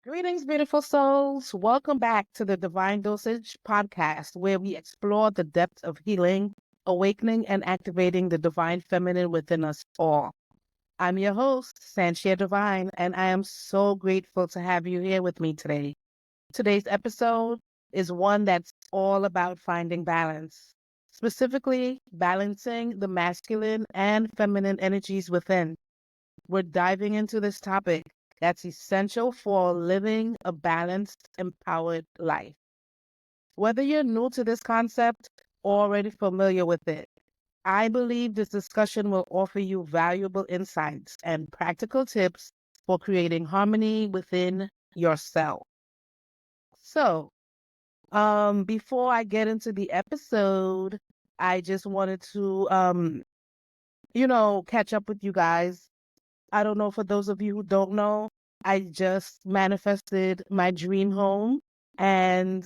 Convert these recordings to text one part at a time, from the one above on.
Greetings, beautiful souls. Welcome back to the Divine Dosage podcast, where we explore the depths of healing, awakening, and activating the divine feminine within us all. I'm your host, Sanchia Divine, and I am so grateful to have you here with me today. Today's episode is one that's all about finding balance, specifically balancing the masculine and feminine energies within. We're diving into this topic that's essential for living a balanced, empowered life. Whether you're new to this concept or already familiar with it, I believe this discussion will offer you valuable insights and practical tips for creating harmony within yourself. So, before I get into the episode, I just wanted to, catch up with you guys. I don't know, for those of you who don't know, I just manifested my dream home, and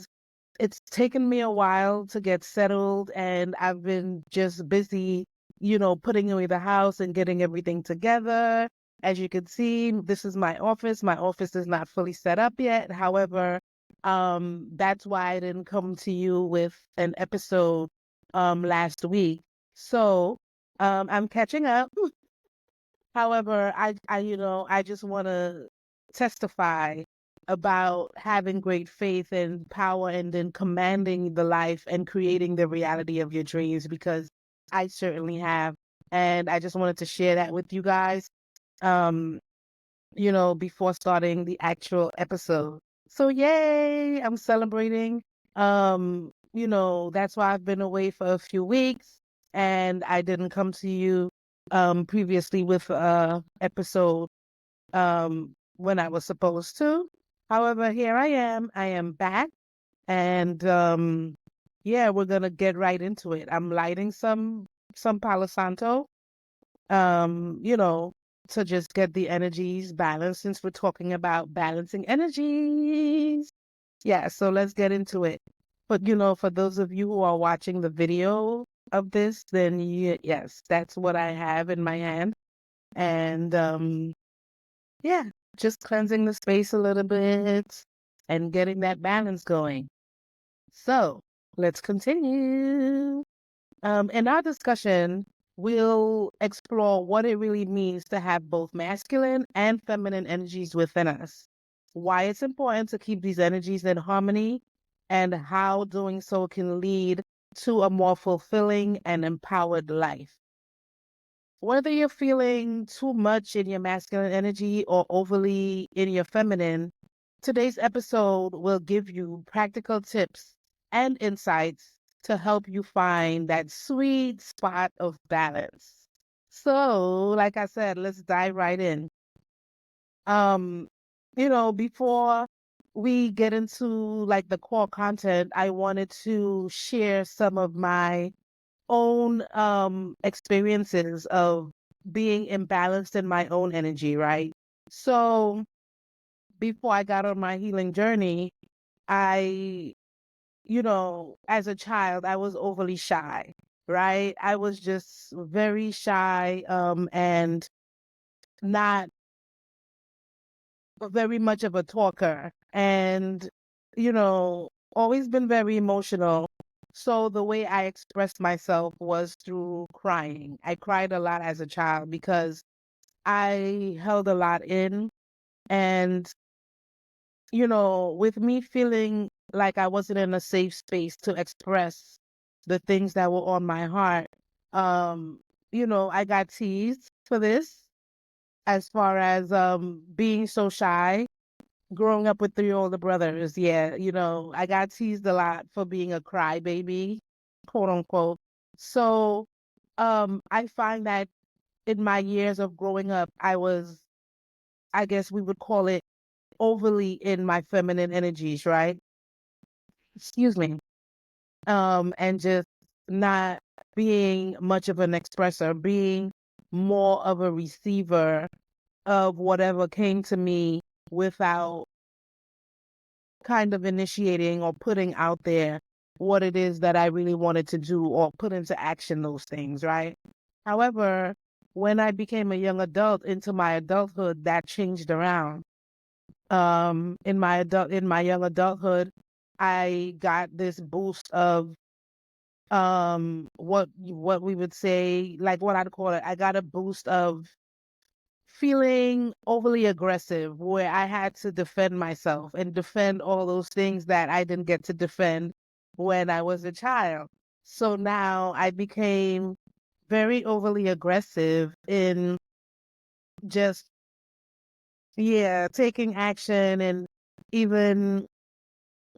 it's taken me a while to get settled, and I've been just busy, putting away the house and getting everything together. As you can see, this is my office. My office is not fully set up yet. However, that's why I didn't come to you with an episode last week. So, I'm catching up. However, I just want to testify about having great faith and power and then commanding the life and creating the reality of your dreams, because I certainly have. And I just wanted to share that with you guys, um, before starting the actual episode. So yay, I'm celebrating. That's why I've been away for a few weeks and I didn't come to you previously with episode when I was supposed to. However, here I am. I am back and yeah, we're gonna get right into it. I'm lighting some Palo Santo, um, you know, to just get the energies balanced since we're talking about balancing energies. Yeah, so let's get into it. But for those of you who are watching the video of this, then yes, that's what I have in my hand. And yeah, just cleansing the space a little bit and getting that balance going. So let's continue. In our discussion, we'll explore what it really means to have both masculine and feminine energies within us, why it's important to keep these energies in harmony, and how doing so can lead to a more fulfilling and empowered life. Whether you're feeling too much in your masculine energy or overly in your feminine, today's episode will give you practical tips and insights to help you find that sweet spot of balance. So, like I said, let's dive right in. Um, before we get into like the core content, I wanted to share some of my own experiences of being imbalanced in my own energy, right? So before I got on my healing journey, I, as a child, I was overly shy, right? I was just very shy, and not very much of a talker, and always been very emotional. So the way I expressed myself was through crying. I cried a lot as a child because I held a lot in. And with me feeling like I wasn't in a safe space to express the things that were on my heart, um I got teased for this, as far as being so shy. Growing up with three older brothers, yeah, I got teased a lot for being a crybaby, quote unquote. So, I find that in my years of growing up, I was, I guess we would call it, overly in my feminine energies, right? Excuse me. And just not being much of an expressor, being more of a receiver of whatever came to me without kind of initiating or putting out there what it is that I really wanted to do or put into action those things, right? However, when I became a young adult into my adulthood, that changed around. in my young adulthood, I got this boost of what we would say, like what I'd call it, I got a boost of feeling overly aggressive where I had to defend myself and defend all those things that I didn't get to defend when I was a child. So now I became very overly aggressive in just, yeah, taking action, and even,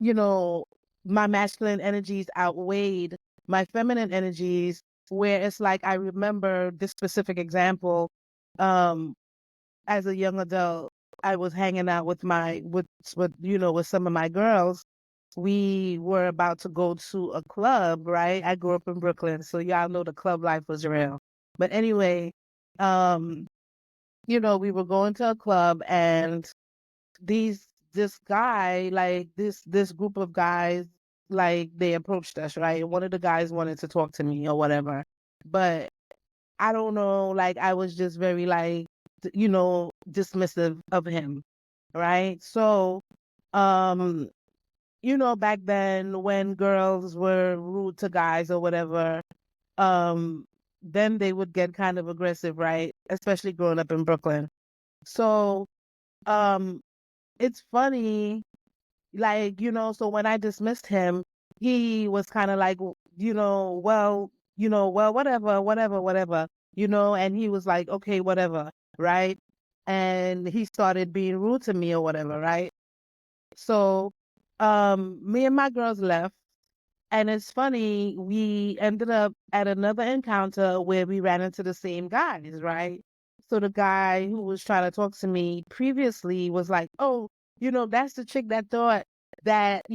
you know, my masculine energies outweighed my feminine energies, where it's like I remember this specific example. Um, as a young adult, I was hanging out with with some of my girls. We were about to go to a club, right? I grew up in Brooklyn, so y'all know the club life was real. But anyway, um, we were going to a club, and this guy, like this group of guys, like they approached us, right? One of the guys wanted to talk to me or whatever. But I don't know, like I was just very like, dismissive of him, right? So, um, back then when girls were rude to guys or whatever, um, then they would get kind of aggressive, right? Especially growing up in Brooklyn. So, um, it's funny, like, so when I dismissed him, he was kind of like, well, whatever, whatever, whatever, and he was like, okay, whatever, right? And he started being rude to me or whatever, right? So, me and my girls left, and it's funny, we ended up at another encounter where we ran into the same guys, right? So the guy who was trying to talk to me previously was like, oh, that's the chick that thought that,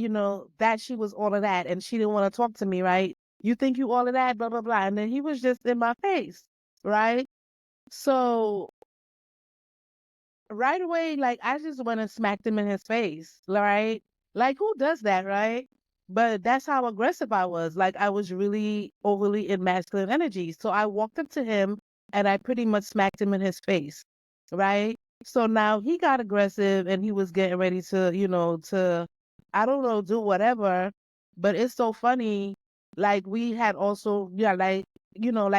that she was all of that and she didn't want to talk to me, right? You think you all of that, blah, blah, blah. And then he was just in my face, right? So right away, like I just went and smacked him in his face, right? Like who does that, right? But that's how aggressive I was. Like I was really overly in masculine energy. So I walked up to him and I pretty much smacked him in his face, right? So now he got aggressive and he was getting ready to, I don't know, do whatever. But it's so funny. Like we had also, yeah, like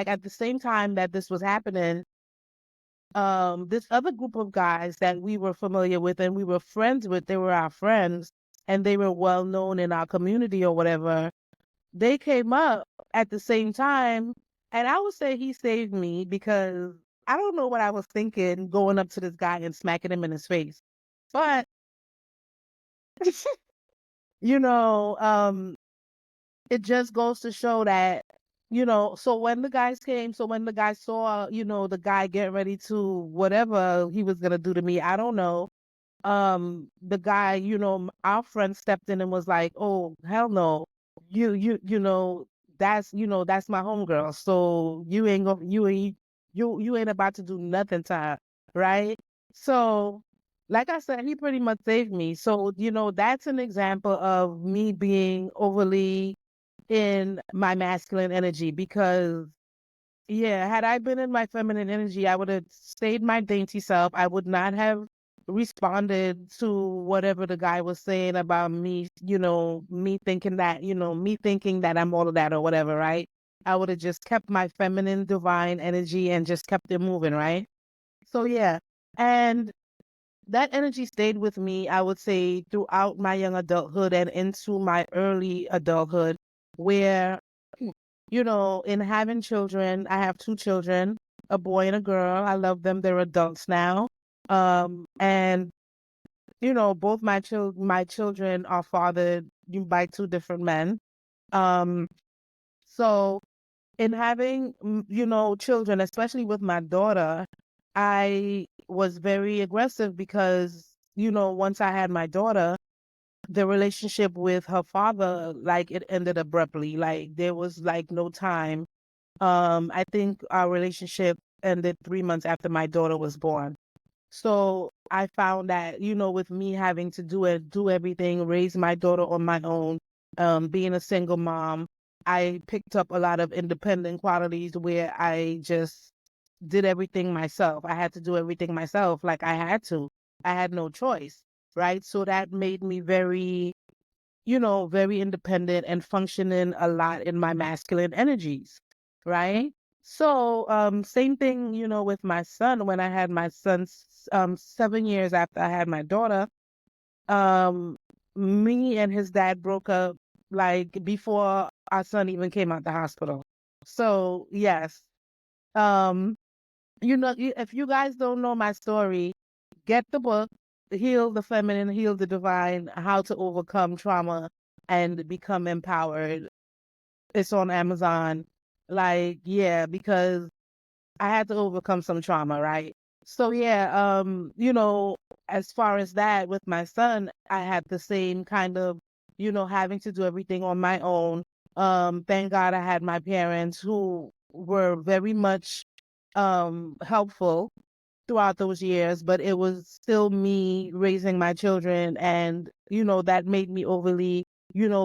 at the same time that this was happening, this other group of guys that we were familiar with and we were friends with, they were our friends and they were well known in our community or whatever. They came up at the same time, and I would say he saved me because I don't know what I was thinking going up to this guy and smacking him in his face. But you know, um it just goes to show that, so when the guys saw, the guy getting ready to whatever he was gonna do to me, I don't know. The guy, our friend stepped in and was like, "Oh, hell no. That's my homegirl. So you ain't about to do nothing to her, right?" So, like I said, he pretty much saved me. So, that's an example of me being overly in my masculine energy because, yeah, had I been in my feminine energy, I would have stayed my dainty self. I would not have responded to whatever the guy was saying about me, me thinking that I'm all of that or whatever, right? I would have just kept my feminine divine energy and just kept it moving, right? So, yeah. And that energy stayed with me, I would say, throughout my young adulthood and into my early adulthood, where, in having children, I have two children, a boy and a girl. I love them. They're adults now. And, both my children are fathered by two different men. Um, so in having, children, especially with my daughter, I was very aggressive because, once I had my daughter, the relationship with her father, like it ended abruptly. Like there was like no time. I think our relationship ended 3 months after my daughter was born. So I found that, with me having to do everything, raise my daughter on my own, being a single mom, I picked up a lot of independent qualities where I just did everything myself. I had to do everything myself. Like I had to. I had no choice. right? So that made me very, very independent and functioning a lot in my masculine energies, right? So, same thing, with my son. When I had my son, 7 years after I had my daughter, um, me and his dad broke up like before our son even came out the hospital. So, yes, um, if you guys don't know my story, get the book, Heal the Feminine, Heal the Divine, How to Overcome Trauma and Become Empowered. It's on Amazon. Like, yeah, because I had to overcome some trauma, right? So yeah, as far as that with my son, I had the same kind of, having to do everything on my own. Thank God I had my parents who were very much helpful throughout those years, but it was still me raising my children. And, that made me overly,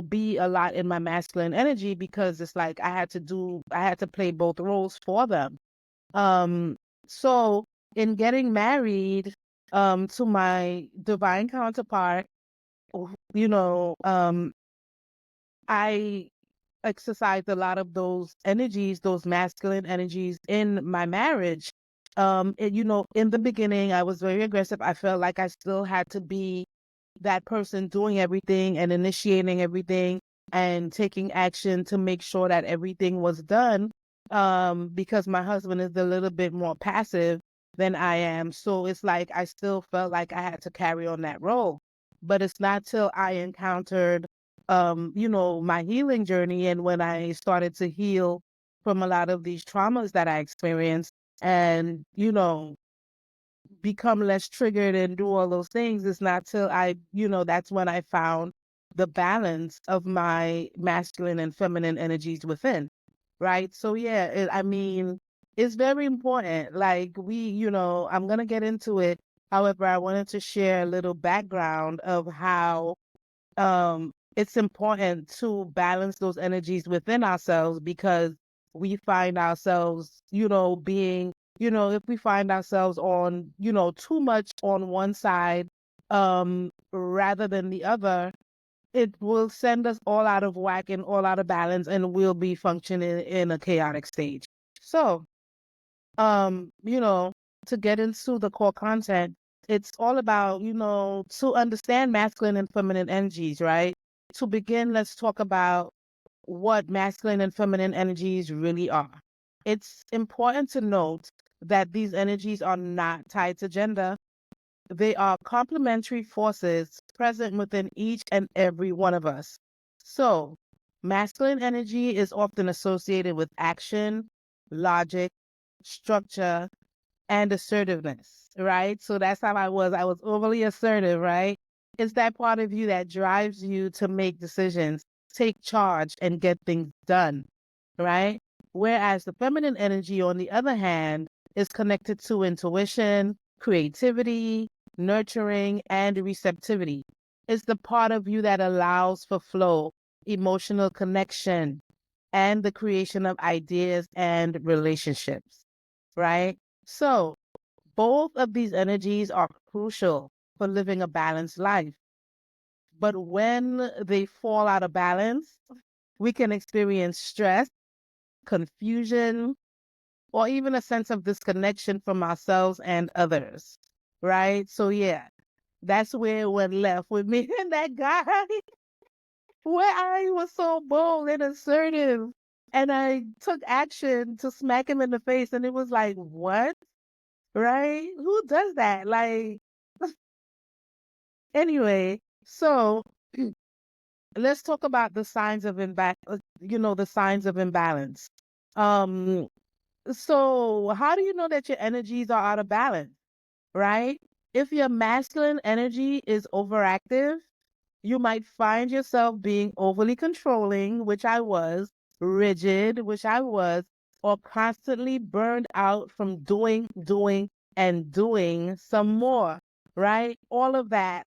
be a lot in my masculine energy because it's like I had to play both roles for them. Um, so in getting married, to my divine counterpart, you know, um, I exercised a lot of those energies, those masculine energies in my marriage. In the beginning, I was very aggressive. I felt like I still had to be that person doing everything and initiating everything and taking action to make sure that everything was done. Because my husband is a little bit more passive than I am. So it's like I still felt like I had to carry on that role. But it's not till I encountered my healing journey and when I started to heal from a lot of these traumas that I experienced and, become less triggered and do all those things, it's not till that's when I found the balance of my masculine and feminine energies within. Right. So, yeah, I mean, it's very important. Like, I'm going to get into it. However, I wanted to share a little background of how it's important to balance those energies within ourselves because we find ourselves, being, if we find ourselves on, too much on one side, rather than the other, it will send us all out of whack and all out of balance, and we'll be functioning in a chaotic stage. So, you know, to get into the core content, it's all about, to understand masculine and feminine energies, right? To begin, let's talk about what masculine and feminine energies really are. It's important to note that these energies are not tied to gender. They are complementary forces present within each and every one of us. So, masculine energy is often associated with action, logic, structure, and assertiveness, right? So that's how I was. I was overly assertive, right? It's that part of you that drives you to make decisions, take charge, and get things done, right? Whereas the feminine energy, on the other hand, is connected to intuition, creativity, nurturing, and receptivity. It's the part of you that allows for flow, emotional connection, and the creation of ideas and relationships, right? So, both of these energies are crucial for living a balanced life. But when they fall out of balance, we can experience stress, confusion, or even a sense of disconnection from ourselves and others, right? So, yeah, that's where it went left with me and that guy, where I was so bold and assertive. And I took action to smack him in the face. And it was like, what? Right? Who does that? Like, anyway, so let's talk about the signs of the signs of imbalance. Um, so how do you know that your energies are out of balance, right? If your masculine energy is overactive, you might find yourself being overly controlling, which I was, rigid, which I was, or constantly burned out from doing, and doing some more, right? All of that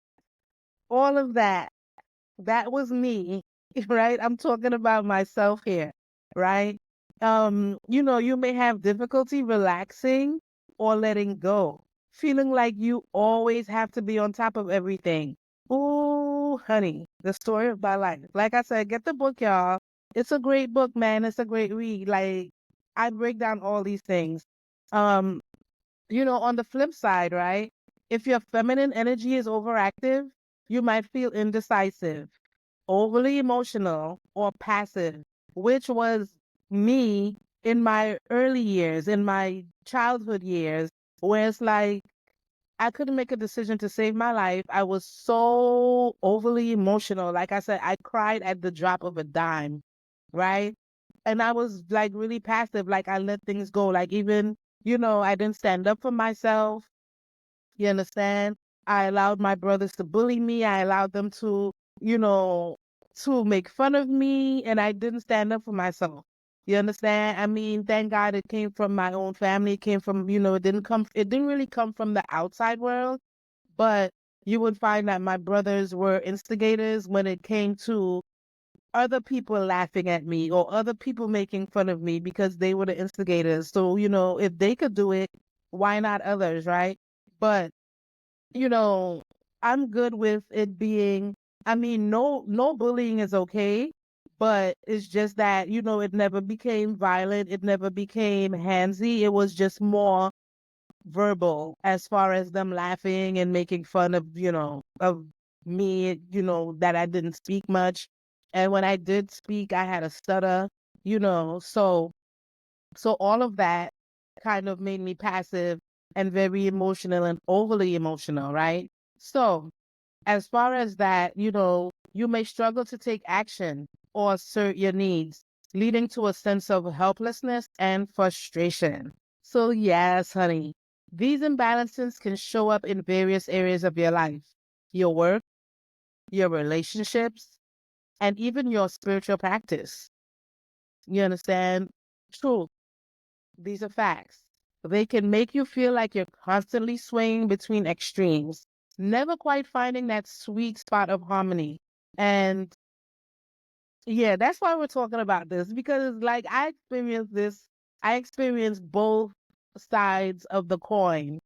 was me, right? I'm talking about myself here, right? You may have difficulty relaxing or letting go. feeling like you always have to be on top of everything. Ooh, honey, the story of my life. Like I said, get the book, y'all. It's a great book, man. It's a great read. Like, I break down all these things. Um, on the flip side, right? If your feminine energy is overactive, you might feel indecisive, overly emotional, or passive, which was me in my early years, in my childhood years, where it's like I couldn't make a decision to save my life. I was so overly emotional. Like I said, I cried at the drop of a dime, right? And I was like really passive. Like I let things go. Like even, I didn't stand up for myself. You understand? I allowed my brothers to bully me. I allowed them you know, to make fun of me, and I didn't stand up for myself. You understand? I mean, thank God it came from my own family. It came from, it didn't really come from the outside world, but you would find that my brothers were instigators when it came to other people laughing at me or other people making fun of me because they were the instigators. So, if they could do it, why not others, right? But you know, I'm good with it being, I mean, no bullying is okay, but it's just that, it never became violent. It never became handsy. It was just more verbal as far as them laughing and making fun of me, that I didn't speak much. And when I did speak, I had a stutter, so all of that kind of made me passive and very emotional and overly emotional, right? So, as far as that, you may struggle to take action or assert your needs, leading to a sense of helplessness and frustration. So, yes, honey, these imbalances can show up in various areas of your life, your work, your relationships, and even your spiritual practice. You understand? True. These are facts. They can make you feel like you're constantly swaying between extremes, never quite finding that sweet spot of harmony. And yeah, that's why we're talking about this because, like, I experienced both sides of the coin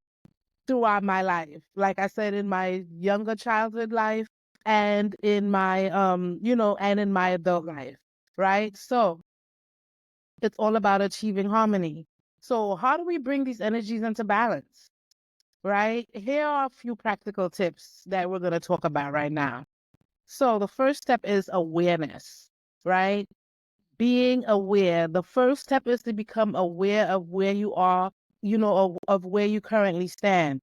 throughout my life. Like I said, in my younger childhood life and in my, and in my adult life, right? So, it's all about achieving harmony. So, how do we bring these energies into balance? Right? Here are a few practical tips that we're going to talk about right now. So, the first step is awareness, right? Being aware. The first step is to become aware of where you are, of where you currently stand.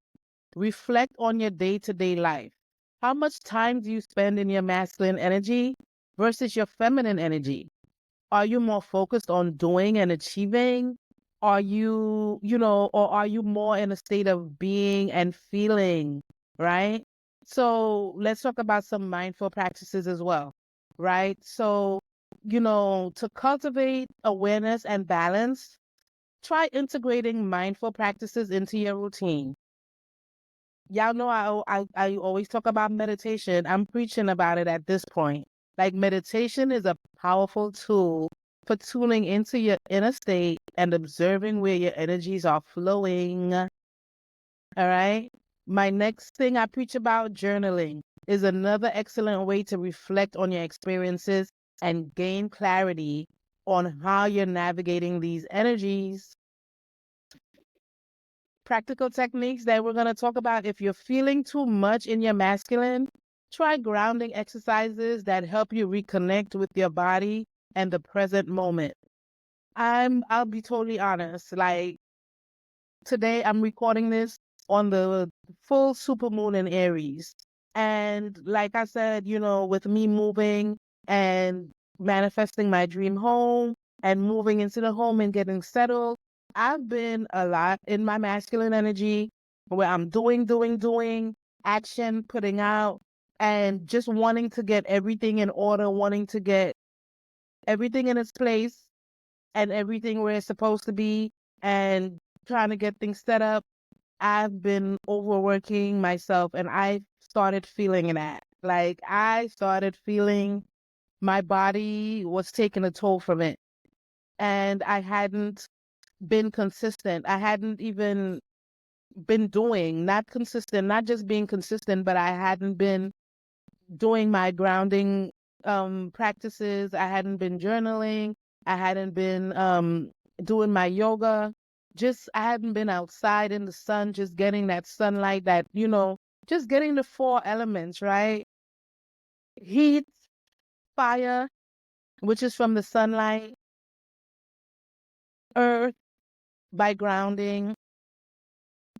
Reflect on your day to day life. How much time do you spend in your masculine energy versus your feminine energy? Are you more focused on doing and achieving? Are you, or are you more in a state of being and feeling, right? So let's talk about some mindful practices as well, right? So, to cultivate awareness and balance, try integrating mindful practices into your routine. Y'all know I always talk about meditation. I'm preaching about it at this point. Like meditation is a powerful tool for tuning into your inner state and observing where your energies are flowing. All right. My next thing I preach about, journaling, is another excellent way to reflect on your experiences and gain clarity on how you're navigating these energies. Practical techniques that we're going to talk about. If you're feeling too much in your masculine, try grounding exercises that help you reconnect with your body and the present moment. I'll be totally honest. Like today I'm recording this on the full supermoon in Aries. And like I said, with me moving and manifesting my dream home and moving into the home and getting settled, I've been a lot in my masculine energy where I'm doing, action, putting out, and just wanting to get everything in order, wanting to get everything in its place and everything where it's supposed to be and trying to get things set up. I've been overworking myself and I started feeling that. Like I started feeling my body was taking a toll from it. And I hadn't been consistent. I hadn't even been doing, not consistent, not just being consistent, but I hadn't been doing my grounding practices. I hadn't been journaling. I hadn't been doing my yoga. Just I hadn't been outside in the sun, just getting that sunlight, that, just getting the four elements, right? Heat, fire, which is from the sunlight, earth by grounding,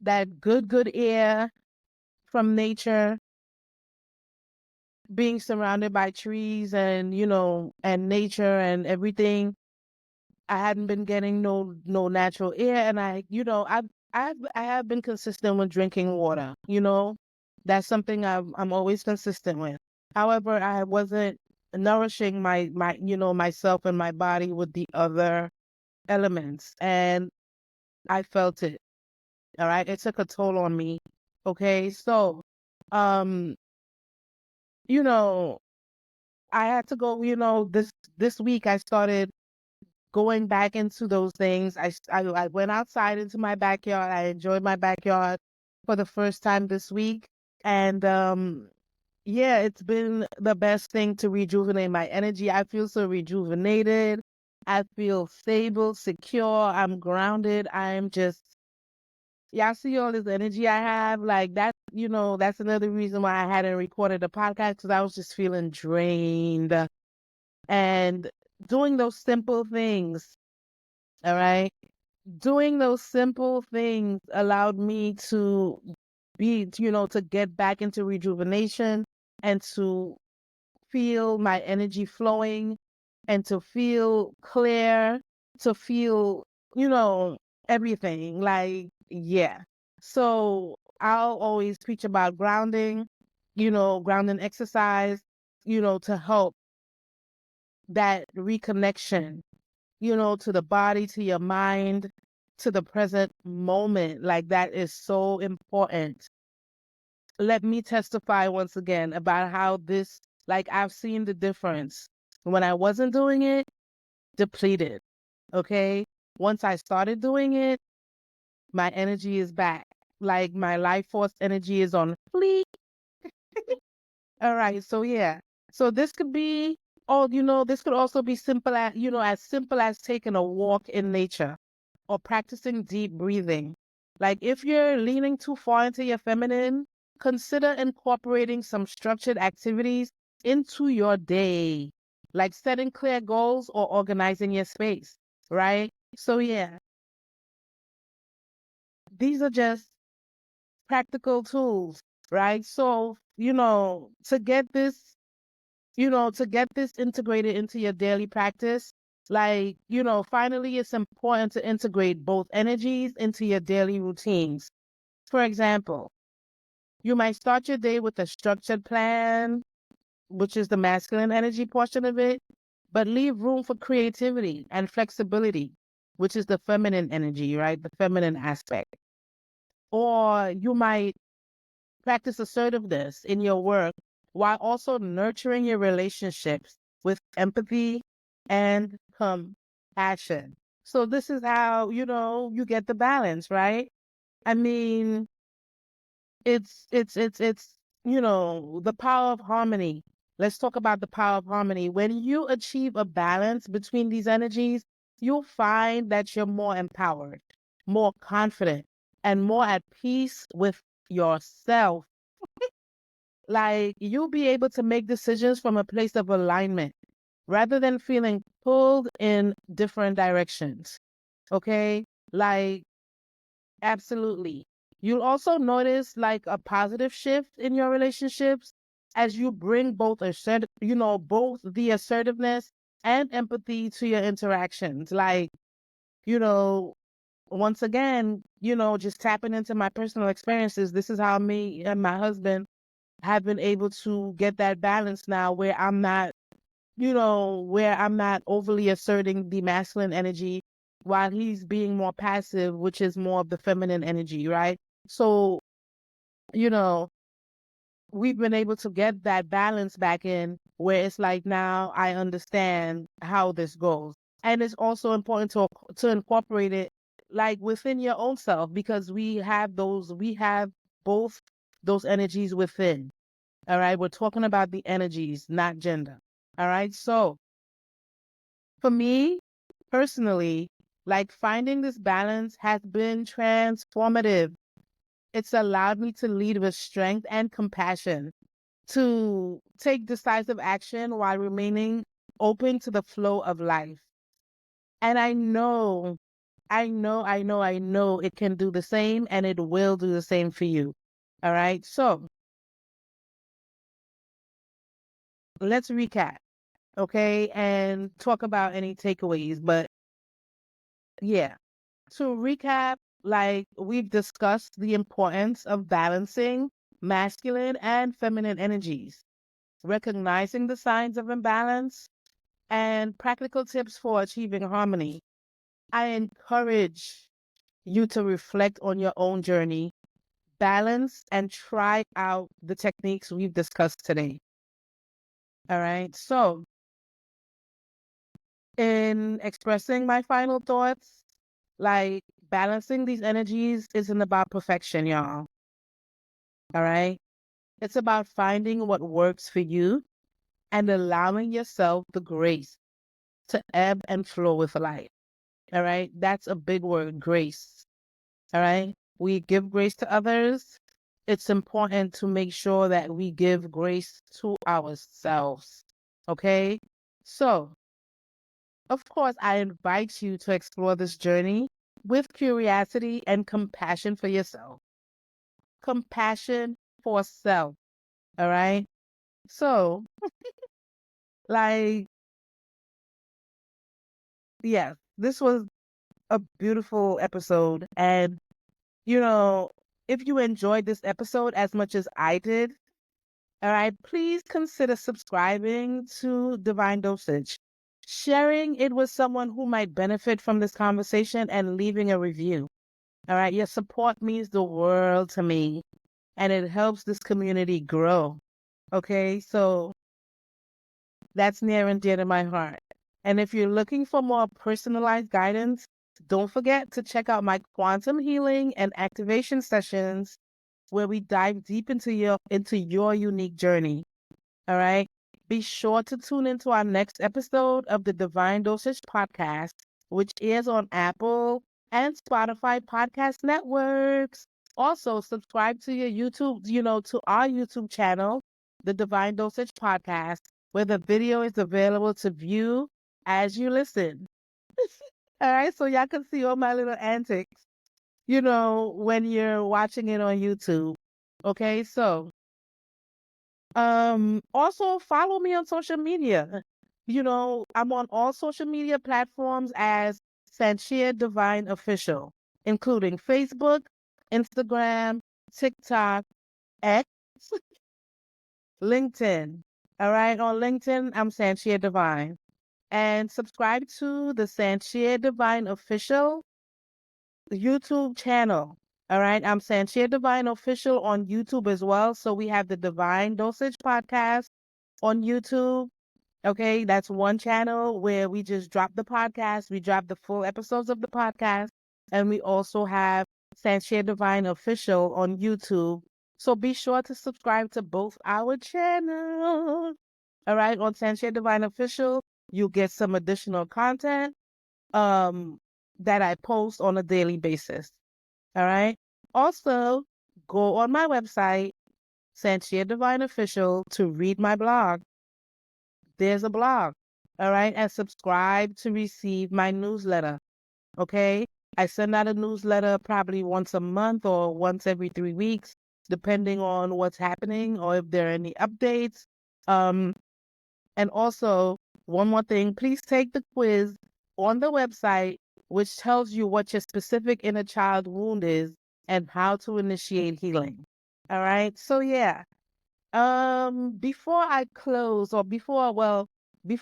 that good air from nature, being surrounded by trees and, and nature and everything. I hadn't been getting no natural air, and I have been consistent with drinking water. That's something I'm always consistent with. However, I wasn't nourishing my myself and my body with the other elements, and I felt it. All right, it took a toll on me. Okay, so um, you know, I had to go. This week I started going back into those things. I went outside into my backyard. I enjoyed my backyard for the first time this week. And yeah, it's been the best thing to rejuvenate my energy. I feel so rejuvenated. I feel stable, secure. I'm grounded. I'm just, y'all see all this energy I have? Like that, that's another reason why I hadn't recorded a podcast, because I was just feeling drained. And doing those simple things, all right? Doing those simple things allowed me to to get back into rejuvenation and to feel my energy flowing and to feel clear, to feel, you know, everything. Like, yeah. So I'll always preach about grounding, grounding exercise, to help that reconnection, to the body, to your mind, to the present moment. Like that is so important. Let me testify once again about how this, like I've seen the difference. When I wasn't doing it, depleted. Okay. Once I started doing it, my energy is back. Like my life force energy is on fleek. All right. So yeah. So this could be, oh, this could also be simple as, as simple as taking a walk in nature or practicing deep breathing. Like if you're leaning too far into your feminine, consider incorporating some structured activities into your day, like setting clear goals or organizing your space, right? So yeah, these are just practical tools, right? So, to get this integrated into your daily practice, like, finally, it's important to integrate both energies into your daily routines. For example, you might start your day with a structured plan, which is the masculine energy portion of it, but leave room for creativity and flexibility, which is the feminine energy, right? The feminine aspect. Or you might practice assertiveness in your work while also nurturing your relationships with empathy and compassion. So this is how, you get the balance, right? I mean, it's the power of harmony. Let's talk about the power of harmony. When you achieve a balance between these energies, you'll find that you're more empowered, more confident, and more at peace with yourself. Like you'll be able to make decisions from a place of alignment rather than feeling pulled in different directions. Okay? Like, absolutely. You'll also notice like a positive shift in your relationships as you bring both the assertiveness and empathy to your interactions. Like, you know, once again, just tapping into my personal experiences, this is how me and my husband have been able to get that balance now where I'm not overly asserting the masculine energy while he's being more passive, which is more of the feminine energy, right? So, you know, we've been able to get that balance back in where it's like now I understand how this goes. And it's also important to incorporate it like within your own self, because we have both those energies within. All right. We're talking about the energies, not gender. All right. So for me personally, like finding this balance has been transformative. It's allowed me to lead with strength and compassion, to take decisive action while remaining open to the flow of life. And I know it can do the same and it will do the same for you. All right. So let's recap, okay, and talk about any takeaways. But yeah, to recap, like we've discussed the importance of balancing masculine and feminine energies, recognizing the signs of imbalance, and practical tips for achieving harmony. I encourage you to reflect on your own journey, balance, and try out the techniques we've discussed today. All right. So, in expressing my final thoughts, like balancing these energies isn't about perfection, y'all. All right. It's about finding what works for you and allowing yourself the grace to ebb and flow with life. All right. That's a big word, grace. All right. We give grace to others. It's important to make sure that we give grace to ourselves. Okay. So, of course, I invite you to explore this journey with curiosity and compassion for yourself. Compassion for self. All right. So, like, yes, this was a beautiful episode. And, you know, if you enjoyed this episode as much as I did, all right, please consider subscribing to Divine Dosage, sharing it with someone who might benefit from this conversation, and leaving a review. All right, your support means the world to me and it helps this community grow. Okay, so that's near and dear to my heart. And if you're looking for more personalized guidance, don't forget to check out my quantum healing and activation sessions where we dive deep into your unique journey. All right. Be sure to tune into our next episode of the Divine Dosage podcast, which is on Apple and Spotify podcast networks. Also, subscribe to your YouTube, to our YouTube channel, the Divine Dosage podcast, where the video is available to view as you listen. All right. So y'all can see all my little antics, when you're watching it on YouTube. Okay. So, also follow me on social media. I'm on all social media platforms as Sanchia Divine Official, including Facebook, Instagram, TikTok, X, LinkedIn. All right, on LinkedIn, I'm Sanchia Divine. And subscribe to the Sanchia Divine Official YouTube channel. All right, I'm Sanchia Divine Official on YouTube as well. So we have the Divine Dosage podcast on YouTube. Okay, that's one channel where we just drop the podcast. We drop the full episodes of the podcast. And we also have Sanchia Divine Official on YouTube. So be sure to subscribe to both our channels. All right, on Sanchia Divine Official, you get some additional content um that I post on a daily basis. All right. Also, go on my website, Sanchia Divine Official, to read my blog. There's a blog. All right. And subscribe to receive my newsletter. Okay. I send out a newsletter probably once a month or once every 3 weeks, depending on what's happening or if there are any updates. Um, and also, one more thing, please take the quiz on the website, which tells you what your specific inner child wound is and how to initiate healing. All right. So yeah. Before I close, or before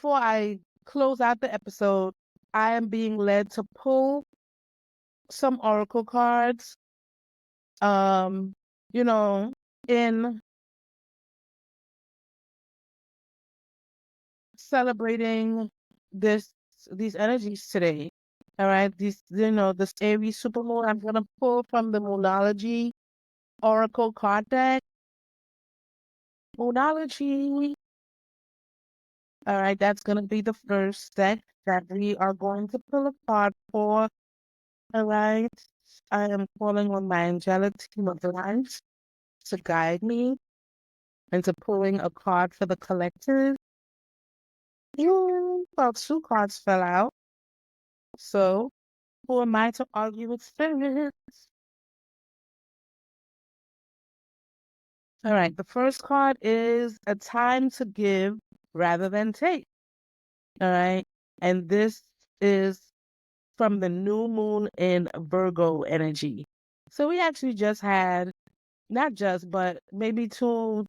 I close out the episode, I am being led to pull some oracle cards. Um, you know, in celebrating this these energies today. All right, this Aries supermoon, I'm gonna pull from the Moonology Oracle card deck. Moonology. All right, that's gonna be the first deck that we are going to pull a card for. All right, I am calling on my angelic team of lights to guide me into pulling a card for the collective. Well, two cards fell out. So, who am I to argue with spirit? All right, the first card is a time to give rather than take. All right, and this is from the new moon in Virgo energy. So we actually just had, not just, but maybe two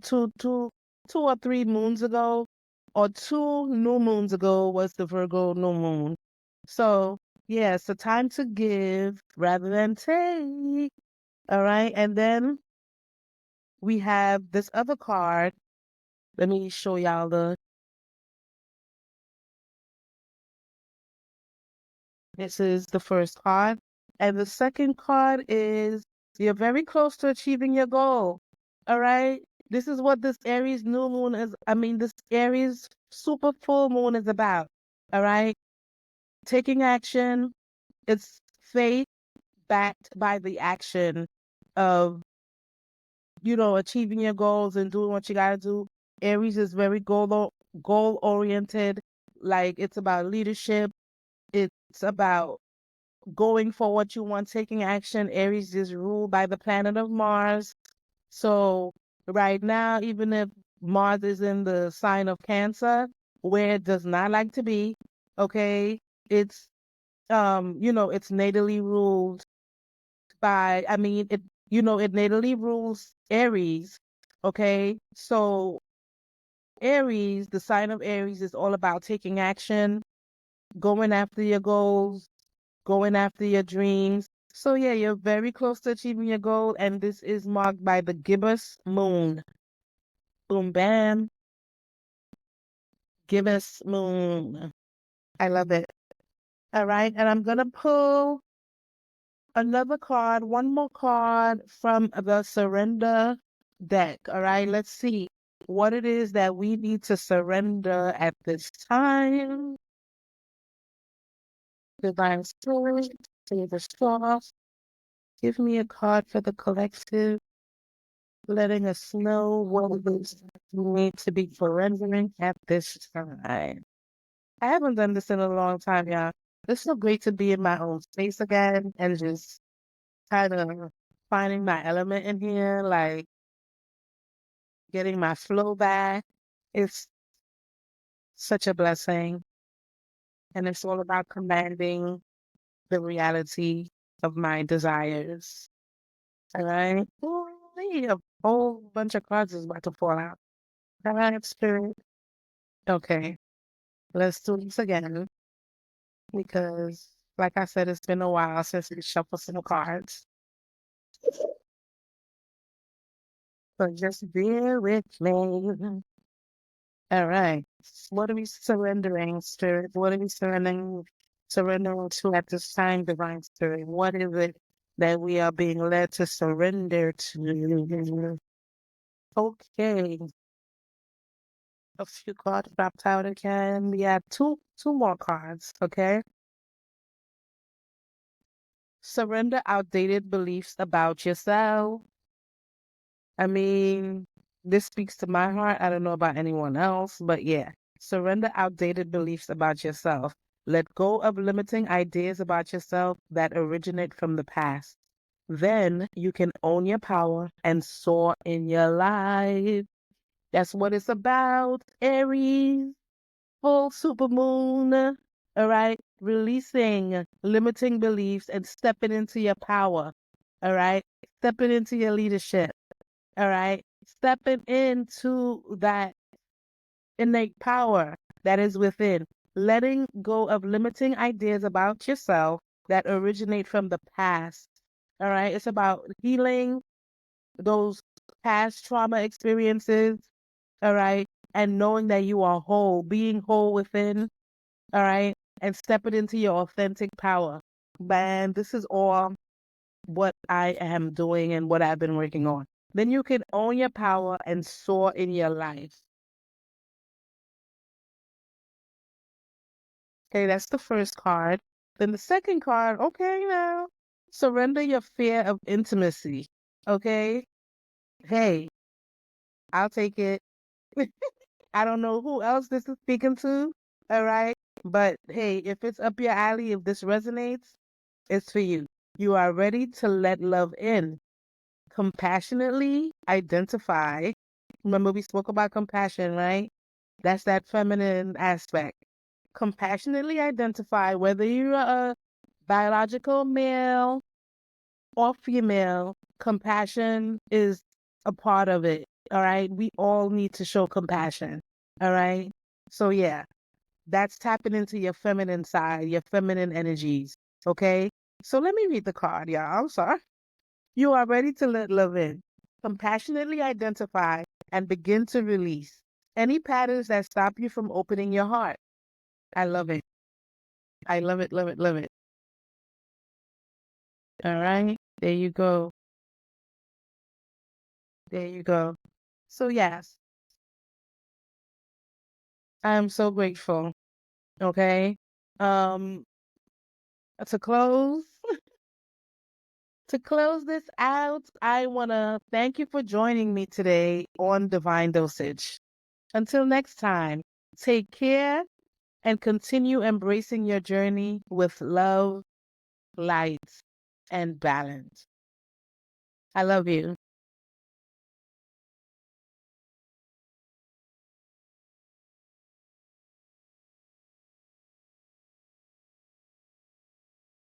or three moons ago, or two new moons ago was the Virgo new moon. So, yeah, it's a time to give rather than take. All right. And then we have this other card. Let me show y'all this is the first card. And the second card is you're very close to achieving your goal. All right. This is what this Aries new moon is. I mean, this Aries super full moon is about. All right. Taking action. It's faith backed by the action of, achieving your goals and doing what you got to do. Aries is very goal oriented. Like it's about leadership. It's about going for what you want, taking action. Aries is ruled by the planet of Mars. So right now, even if Mars is in the sign of Cancer, where it does not like to be, okay, it's it's natally ruled by, I mean, it natally rules Aries. Okay. So Aries, the sign of Aries is all about taking action, going after your goals, going after your dreams. So yeah, you're very close to achieving your goal, and this is marked by the gibbous moon. Boom, bam, gibbous moon. I love it. All right, and I'm gonna pull another card, one more card from the surrender deck. All right, let's see what it is that we need to surrender at this time. Divine Spirit, save the source. Give me a card for the collective, letting us know what it is we need to be surrendering at this time. I haven't done this in a long time, y'all. It's so great to be in my own space again and just kind of finding my element in here, like getting my flow back. It's such a blessing. And it's all about commanding the reality of my desires. All right. Ooh, a whole bunch of cards is about to fall out. All right, Spirit. Okay. Let's do this again because, like I said, it's been a while since we shuffled some cards. So just bear with me. All right. What are we surrendering, Spirit? What are we surrendering to at this time, Divine Spirit? What is it that we are being led to surrender to? Okay. A few cards dropped out again. We have two more cards, okay? Surrender outdated beliefs about yourself. I mean, this speaks to my heart. I don't know about anyone else, but yeah. Surrender outdated beliefs about yourself. Let go of limiting ideas about yourself that originate from the past. Then you can own your power and soar in your life. That's what it's about, Aries. Full supermoon. All right. Releasing limiting beliefs and stepping into your power. All right. Stepping into your leadership. All right. Stepping into that innate power that is within. Letting go of limiting ideas about yourself that originate from the past. All right. It's about healing those past trauma experiences. All right. And knowing that you are whole, being whole within. All right. and step it into your authentic power. Man, this is all what I am doing and what I've been working on. Then you can own your power and soar in your life. Okay, that's the first card. Then the second card, okay, now surrender your fear of intimacy. Okay, hey, I'll take it. I don't know who else this is speaking to, all right? But hey, if it's up your alley, if this resonates, it's for you. You are ready to let love in. Compassionately identify. Remember, we spoke about compassion, right? That's that feminine aspect. Compassionately identify whether you're a biological male or female. Compassion is a part of it. All right. We all need to show compassion. All right. So, yeah, that's tapping into your feminine side, your feminine energies. Okay. So, let me read the card, y'all. I'm sorry. You are ready to let love in. Compassionately identify and begin to release any patterns that stop you from opening your heart. I love it. I love it, love it, love it. All right. There you go. There you go. So, yes, I'm so grateful. Okay. Um, to close, to close this out, I want to thank you for joining me today on Divine Dosage. Until next time, take care and continue embracing your journey with love, light, and balance. I love you.